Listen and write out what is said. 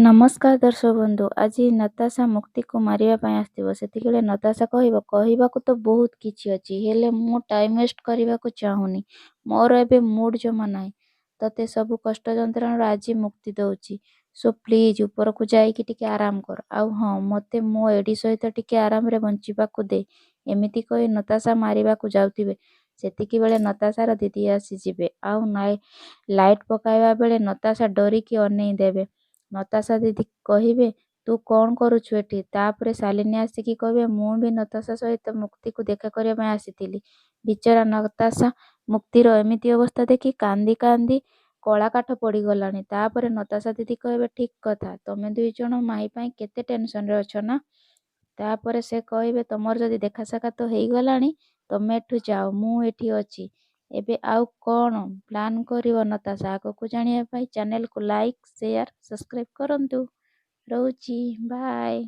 ନମସ୍କାର ଦର୍ଶକ ବନ୍ଧୁ। ଆଜି ନତାଶା ମୁକ୍ତିକୁ ମାରିବା ପାଇଁ ଆସିଥିବ। ସେତିକିବେଳେ ନତାଶା କହିବାକୁ ତ ବହୁତ କିଛି ଅଛି, ହେଲେ ମୁଁ ଟାଇମ୍ ୱେଷ୍ଟ କରିବାକୁ ଚାହୁଁନି। ମୋର ଏବେ ମୁଡ୍ ଜମା ନାହିଁ। ତତେ ସବୁ କଷ୍ଟ ଯନ୍ତ୍ରଣାରୁ ଆଜି ମୁକ୍ତି ଦଉଛି। ସୋ ପ୍ଲିଜ୍ ଉପରକୁ ଯାଇକି ଟିକେ ଆରାମ କର। ଆଉ ହଁ, ମୋତେ ମୋ ଏଡି ସହିତ ଟିକେ ଆରାମରେ ବଞ୍ଚିବାକୁ ଦେ। ଏମିତି କହି ନତାଶା ମାରିବାକୁ ଯାଉଥିବେ। ସେତିକିବେଳେ ନତାଶାର ଦିଦି ଆସିଯିବେ। ଆଉ ଲାଇଟ୍ ପକାଇବା ବେଳେ ନତାଶା ଡରିକି ଅନେଇ ଦେବେ। ନତାଶା ଦିଦି କହିବେ, ତୁ କ'ଣ କରୁଛୁ ଏଠି? ତାପରେ ଶାଲିନୀ ଆସିକି କହିବେ, ମୁଁ ବି ନତାଶା ସହିତ ମୁକ୍ତିକୁ ଦେଖା କରିବା ପାଇଁ ଆସିଥିଲି। ବିଚରା ନତାଶା ମୁକ୍ତିର ଏମିତି ଅବସ୍ଥା ଦେଖି କାନ୍ଦି କାନ୍ଦି କଳା କାଠ ପଡ଼ିଗଲାଣି। ତାପରେ ନତାଶା ଦିଦି କହିବେ, ଠିକ୍ କଥା, ତମେ ଦୁଇଜଣ ମାଇ ପାଇଁ କେତେ ଟେନସନରେ ଅଛ ନା? ତାପରେ ସେ କହିବେ, ତମର ଯଦି ଦେଖା ସାକ୍ଷାତ ହେଇଗଲାଣି, ତମେ ଏଠୁ ଯାଅ, ମୁଁ ଏଠି ଅଛି। ଏବେ ଆଉ କ'ଣ ପ୍ଲାନ୍ କରିବ ନତାଶା? ଆଗକୁ ଜାଣିବା ପାଇଁ ଚ୍ୟାନେଲକୁ ଲାଇକ୍, ସେୟାର, ସବସ୍କ୍ରାଇବ୍ କରନ୍ତୁ। ରହୁଛି, ବାଏ।